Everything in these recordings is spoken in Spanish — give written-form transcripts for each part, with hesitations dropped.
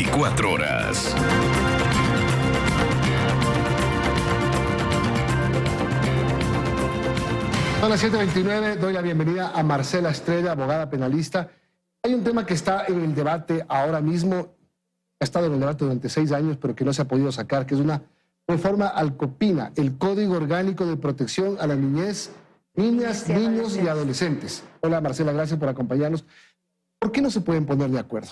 24 horas. Son las 7:29, doy la bienvenida a Marcela Estrella, abogada penalista. Hay un tema que está en el debate ahora mismo, ha estado en el debate durante 6 años, pero que no se ha podido sacar, que es una reforma al COPINA, el Código Orgánico de Protección a la Niñez, Niñas, Niños y Adolescentes. Hola Marcela, gracias por acompañarnos. ¿Por qué no se pueden poner de acuerdo?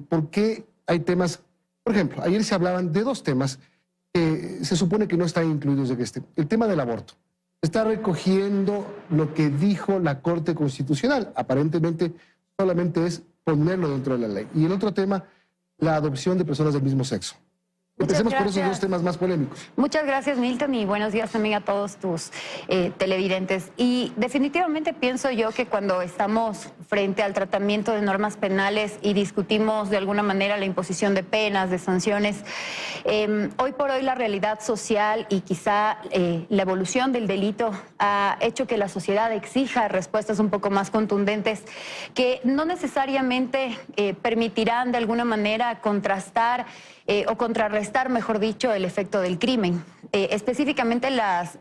¿Por qué hay temas? Por ejemplo, ayer se hablaban de 2 temas que se supone que no están incluidos en este. El tema del aborto. Está recogiendo lo que dijo la Corte Constitucional. Aparentemente solamente es ponerlo dentro de la ley. Y el otro tema, la adopción de personas del mismo sexo. Empecemos por esos 2 temas más polémicos. Muchas gracias, Milton, y buenos días también a todos tus televidentes. Y definitivamente pienso yo que cuando estamos frente al tratamiento de normas penales y discutimos de alguna manera la imposición de penas, de sanciones, hoy por hoy la realidad social y quizá la evolución del delito ha hecho que la sociedad exija respuestas un poco más contundentes que no necesariamente permitirán de alguna manera contrastar o contrarrestar, mejor dicho, el efecto del crimen. Específicamente las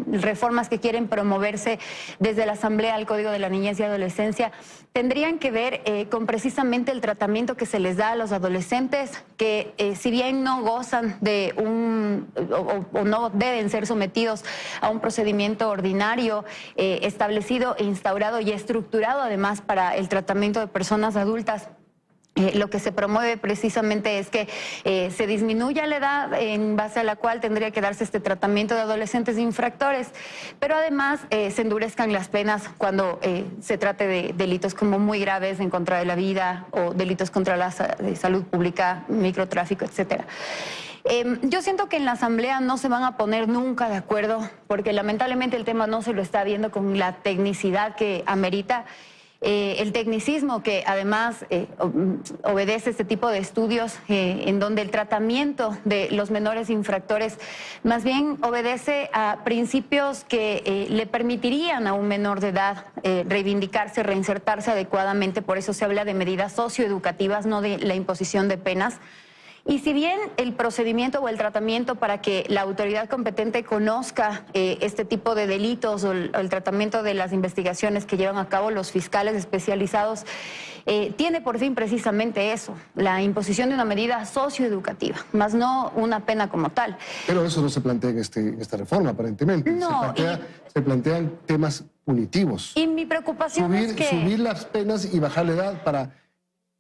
reformas que quieren promoverse desde la Asamblea al Código de la Niñez y Adolescencia tendrían que ver con precisamente el tratamiento que se les da a los adolescentes que si bien no gozan de o no deben ser sometidos a un procedimiento ordinario establecido e instaurado y estructurado además para el tratamiento de personas adultas, lo que se promueve precisamente es que se disminuya la edad en base a la cual tendría que darse este tratamiento de adolescentes infractores, pero además se endurezcan las penas cuando se trate de delitos como muy graves en contra de la vida o delitos contra la salud pública, microtráfico, etcétera. Yo siento que en la Asamblea no se van a poner nunca de acuerdo porque lamentablemente el tema no se lo está viendo con la tecnicidad que amerita. El tecnicismo que además obedece este tipo de estudios en donde el tratamiento de los menores infractores más bien obedece a principios que le permitirían a un menor de edad reivindicarse, reinsertarse adecuadamente. Por eso se habla de medidas socioeducativas, no de la imposición de penas. Y si bien el procedimiento o el tratamiento para que la autoridad competente conozca este tipo de delitos o el tratamiento de las investigaciones que llevan a cabo los fiscales especializados, tiene por fin precisamente eso, la imposición de una medida socioeducativa, más no una pena como tal. Pero eso no se plantea en esta reforma, aparentemente. No, se plantean temas punitivos. Y mi preocupación es que subir las penas y bajar la edad para...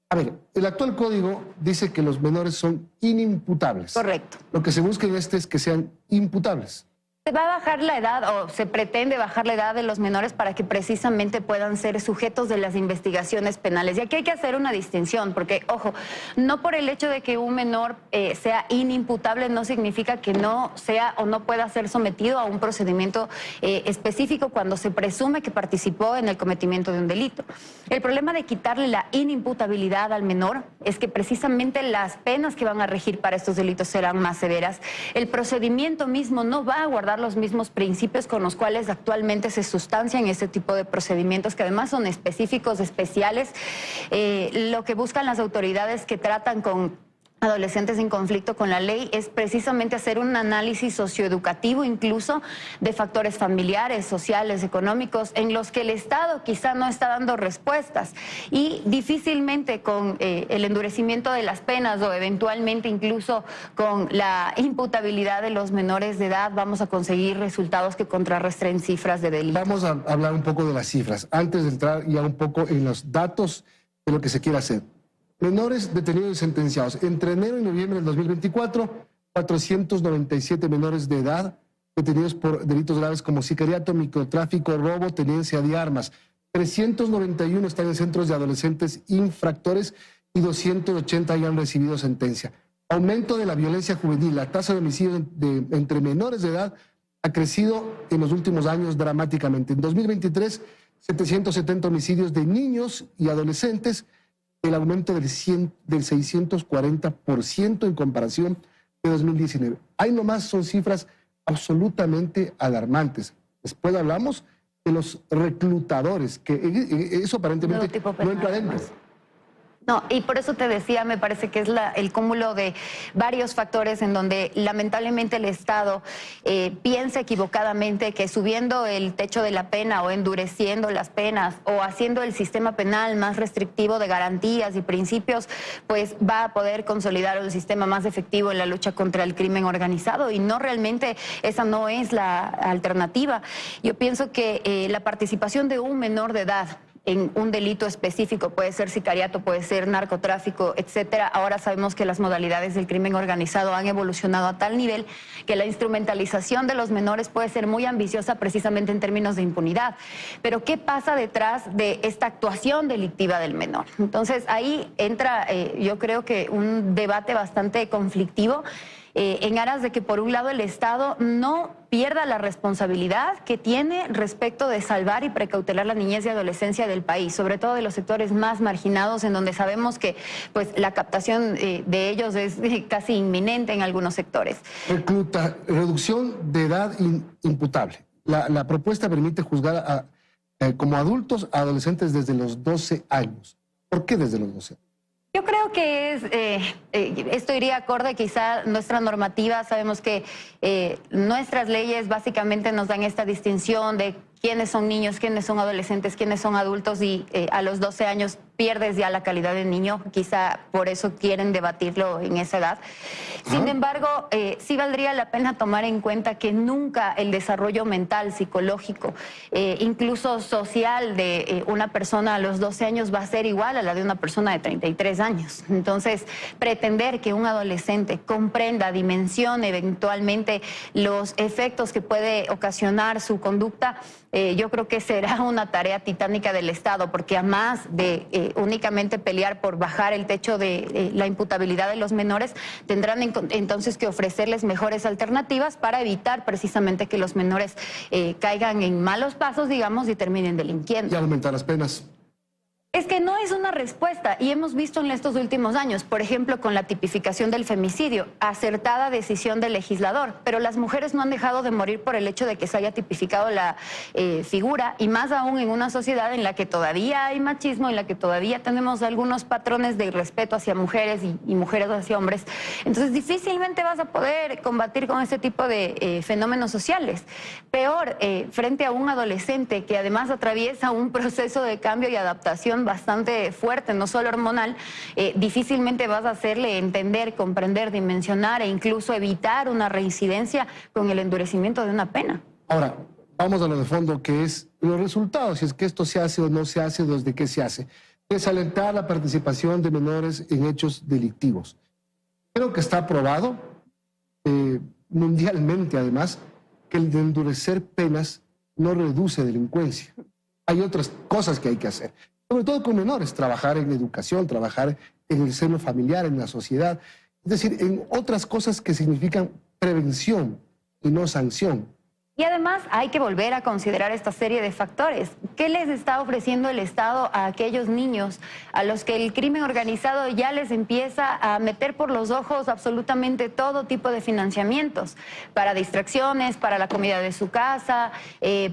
A ver, el actual código dice que los menores son inimputables. Correcto. Lo que se busca en este es que sean imputables. Se va a bajar la edad o se pretende bajar la edad de los menores para que precisamente puedan ser sujetos de las investigaciones penales. Y aquí hay que hacer una distinción porque, ojo, no por el hecho de que un menor sea inimputable no significa que no sea o no pueda ser sometido a un procedimiento específico cuando se presume que participó en el cometimiento de un delito. El problema de quitarle la inimputabilidad al menor es que precisamente las penas que van a regir para estos delitos serán más severas. El procedimiento mismo no va a guardar los mismos principios con los cuales actualmente se sustancian este tipo de procedimientos que además son específicos, especiales. Lo que buscan las autoridades que tratan con adolescentes en conflicto con la ley es precisamente hacer un análisis socioeducativo incluso de factores familiares, sociales, económicos en los que el Estado quizá no está dando respuestas y difícilmente con el endurecimiento de las penas o eventualmente incluso con la imputabilidad de los menores de edad vamos a conseguir resultados que contrarresten cifras de delitos. Vamos a hablar un poco de las cifras antes de entrar ya un poco en los datos de lo que se quiere hacer. Menores detenidos y sentenciados. Entre enero y noviembre del 2024, 497 menores de edad detenidos por delitos graves como sicariato, microtráfico, robo, tenencia de armas. 391 están en centros de adolescentes infractores y 280 ya han recibido sentencia. Aumento de la violencia juvenil. La tasa de homicidios entre menores de edad ha crecido en los últimos años dramáticamente. En 2023, 770 homicidios de niños y adolescentes, el aumento del 640% en comparación de 2019. Ahí nomás son cifras absolutamente alarmantes. Después hablamos de los reclutadores, que eso aparentemente no entra adentro. No, y por eso te decía, me parece que es el cúmulo de varios factores en donde lamentablemente el Estado piensa equivocadamente que subiendo el techo de la pena o endureciendo las penas o haciendo el sistema penal más restrictivo de garantías y principios, pues va a poder consolidar un sistema más efectivo en la lucha contra el crimen organizado, y no, realmente esa no es la alternativa. Yo pienso que la participación de un menor de edad en un delito específico, puede ser sicariato, puede ser narcotráfico, etcétera. Ahora sabemos que las modalidades del crimen organizado han evolucionado a tal nivel que la instrumentalización de los menores puede ser muy ambiciosa precisamente en términos de impunidad. Pero ¿qué pasa detrás de esta actuación delictiva del menor? Entonces ahí entra, yo creo que un debate bastante conflictivo, en aras de que por un lado el Estado no pierda la responsabilidad que tiene respecto de salvar y precautelar la niñez y adolescencia del país, sobre todo de los sectores más marginados, en donde sabemos que pues la captación de ellos es casi inminente en algunos sectores. Reducción de edad imputable. La propuesta permite juzgar como adultos a adolescentes desde los 12 años. ¿Por qué desde los 12 años? Yo creo que esto iría acorde quizá nuestra normativa. Sabemos que nuestras leyes básicamente nos dan esta distinción de quiénes son niños, quiénes son adolescentes, quiénes son adultos, y a los 12 años pierdes ya la calidad de niño. Quizá por eso quieren debatirlo en esa edad. Sin embargo, sí valdría la pena tomar en cuenta que nunca el desarrollo mental, psicológico, incluso social de una persona a los 12 años va a ser igual a la de una persona de 33 años. Entonces, pretender que un adolescente comprenda, dimensione eventualmente los efectos que puede ocasionar su conducta, yo creo que será una tarea titánica del Estado, porque además de únicamente pelear por bajar el techo de la imputabilidad de los menores, tendrán entonces que ofrecerles mejores alternativas para evitar precisamente que los menores caigan en malos pasos, digamos, y terminen delinquiendo. Y aumentar las penas. Es que no es una respuesta, y hemos visto en estos últimos años, por ejemplo, con la tipificación del femicidio, acertada decisión del legislador, pero las mujeres no han dejado de morir por el hecho de que se haya tipificado la figura, y más aún en una sociedad en la que todavía hay machismo, en la que todavía tenemos algunos patrones de irrespeto hacia mujeres y mujeres hacia hombres. Entonces difícilmente vas a poder combatir con ese tipo de fenómenos sociales. Peor, frente a un adolescente que además atraviesa un proceso de cambio y adaptación bastante fuerte, no solo hormonal, difícilmente vas a hacerle entender, comprender, dimensionar e incluso evitar una reincidencia con el endurecimiento de una pena. Ahora, vamos a lo de fondo, que es los resultados, si es que esto se hace o no se hace, desde qué se hace. Es alentar la participación de menores en hechos delictivos. Creo que está probado, mundialmente además, que el de endurecer penas no reduce delincuencia. Hay otras cosas que hay que hacer, sobre todo con menores, trabajar en educación, trabajar en el seno familiar, en la sociedad, es decir, en otras cosas que significan prevención y no sanción. Y además hay que volver a considerar esta serie de factores. ¿Qué les está ofreciendo el Estado a aquellos niños a los que el crimen organizado ya les empieza a meter por los ojos absolutamente todo tipo de financiamientos? Para distracciones, para la comida de su casa,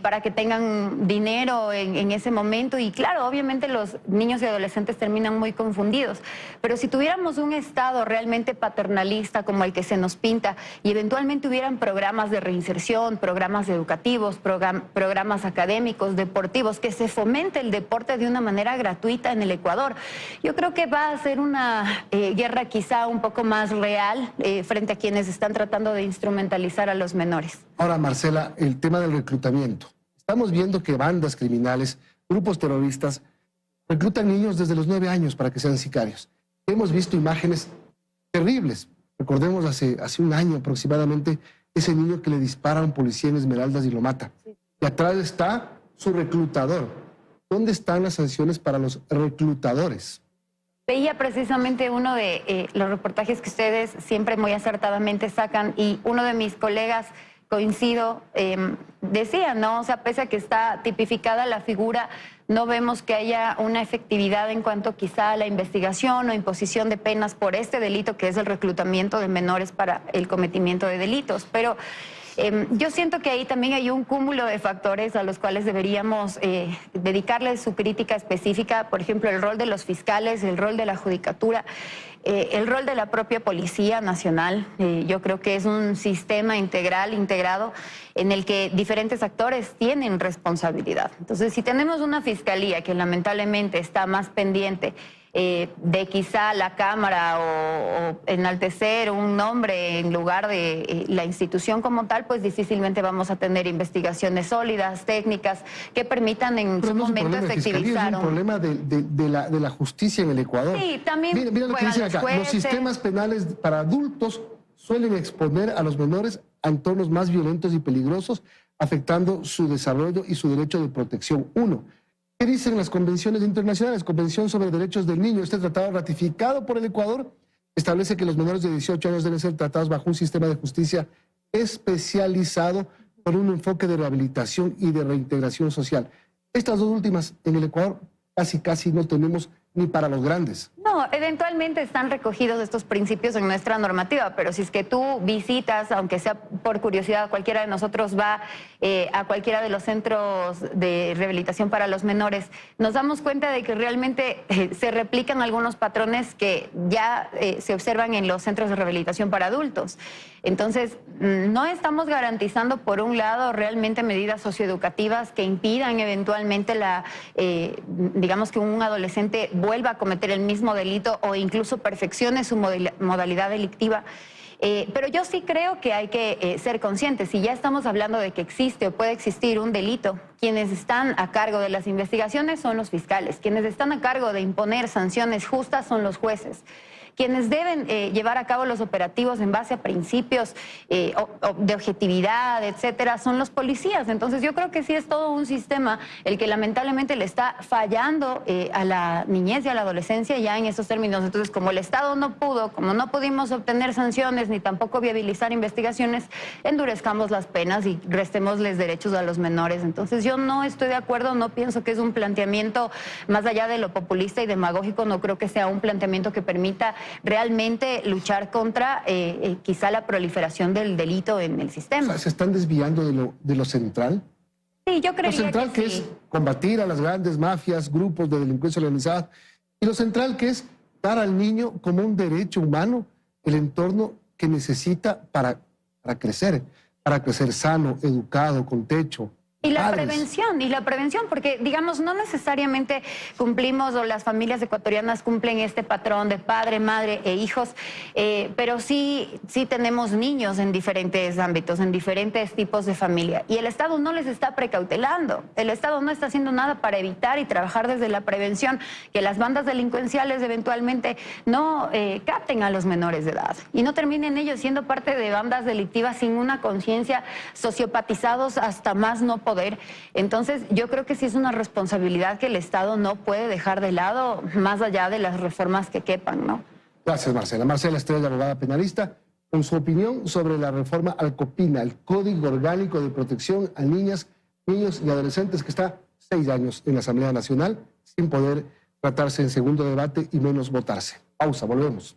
para que tengan dinero en ese momento. Y claro, obviamente los niños y adolescentes terminan muy confundidos. Pero si tuviéramos un Estado realmente paternalista como el que se nos pinta, y eventualmente hubieran programas de reinserción, programas educativos, programas académicos, deportivos, que se fomente el deporte de una manera gratuita en el Ecuador, yo creo que va a ser una guerra quizá un poco más real frente a quienes están tratando de instrumentalizar a los menores. Ahora, Marcela, el tema del reclutamiento. Estamos viendo que bandas criminales, grupos terroristas, reclutan niños desde los 9 años para que sean sicarios. Hemos visto imágenes terribles. Recordemos hace un año aproximadamente ese niño que le dispara a un policía en Esmeraldas y lo mata. Sí. Y atrás está su reclutador. ¿Dónde están las sanciones para los reclutadores? Veía precisamente uno de los reportajes que ustedes siempre muy acertadamente sacan, y uno de mis colegas, coincido, decía, ¿no? O sea, pese a que está tipificada la figura, no vemos que haya una efectividad en cuanto quizá a la investigación o imposición de penas por este delito, que es el reclutamiento de menores para el cometimiento de delitos. Pero Yo siento que ahí también hay un cúmulo de factores a los cuales deberíamos dedicarle su crítica específica, por ejemplo, el rol de los fiscales, el rol de la judicatura, el rol de la propia Policía Nacional. Yo creo que es un sistema integral, integrado, en el que diferentes actores tienen responsabilidad. Entonces, si tenemos una fiscalía que lamentablemente está más pendiente de quizá la Cámara o enaltecer un nombre en lugar de la institución como tal, pues difícilmente vamos a tener investigaciones sólidas, técnicas, que permitan en su momento efectivizar. Es un problema de la justicia en el Ecuador. Sí, también. Mira lo que dicen acá. Los sistemas penales para adultos suelen exponer a los menores a entornos más violentos y peligrosos, afectando su desarrollo y su derecho de protección. Uno. ¿Qué dicen las convenciones internacionales? Convención sobre Derechos del Niño. Este tratado, ratificado por el Ecuador, establece que los menores de 18 años deben ser tratados bajo un sistema de justicia especializado con un enfoque de rehabilitación y de reintegración social. Estas dos últimas en el Ecuador casi no tenemos ni para los grandes. No, eventualmente están recogidos estos principios en nuestra normativa, pero si es que tú visitas, aunque sea por curiosidad, cualquiera de nosotros va a cualquiera de los centros de rehabilitación para los menores, nos damos cuenta de que realmente se replican algunos patrones que ya se observan en los centros de rehabilitación para adultos. Entonces, no estamos garantizando, por un lado, realmente medidas socioeducativas que impidan eventualmente digamos que un adolescente vuelva a cometer el mismo delito o incluso perfeccione su modalidad delictiva. Pero yo sí creo que hay que ser conscientes. Si ya estamos hablando de que existe o puede existir un delito, quienes están a cargo de las investigaciones son los fiscales, quienes están a cargo de imponer sanciones justas son los jueces. Quienes deben llevar a cabo los operativos en base a principios de objetividad, etcétera, son los policías. Entonces yo creo que sí es todo un sistema el que lamentablemente le está fallando a la niñez y a la adolescencia ya en esos términos. Entonces, como el Estado no pudo, como no pudimos obtener sanciones ni tampoco viabilizar investigaciones, endurezcamos las penas y restémosles derechos a los menores. Entonces yo no estoy de acuerdo, no pienso que es un planteamiento más allá de lo populista y demagógico, no creo que sea un planteamiento que permita realmente luchar contra quizá la proliferación del delito en el sistema. O sea, ¿se están desviando de lo central? Sí, yo creería lo central que sí. es combatir a las grandes mafias, grupos de delincuencia organizada, y lo central que es dar al niño como un derecho humano el entorno que necesita para crecer sano, educado, con techo. Y la prevención, porque digamos, no necesariamente cumplimos o las familias ecuatorianas cumplen este patrón de padre, madre e hijos, pero sí tenemos niños en diferentes ámbitos, en diferentes tipos de familia. Y el Estado no les está precautelando, el Estado no está haciendo nada para evitar y trabajar desde la prevención, que las bandas delincuenciales eventualmente no capten a los menores de edad y no terminen ellos siendo parte de bandas delictivas sin una conciencia, sociopatizados hasta más no poder. Entonces, yo creo que sí es una responsabilidad que el Estado no puede dejar de lado, más allá de las reformas que quepan, ¿no? Gracias, Marcela. Marcela Estrella, abogada penalista, con su opinión sobre la reforma al COPINA, el Código Orgánico de Protección a Niñas, Niños y Adolescentes, que está 6 años en la Asamblea Nacional, sin poder tratarse en segundo debate y menos votarse. Pausa, volvemos.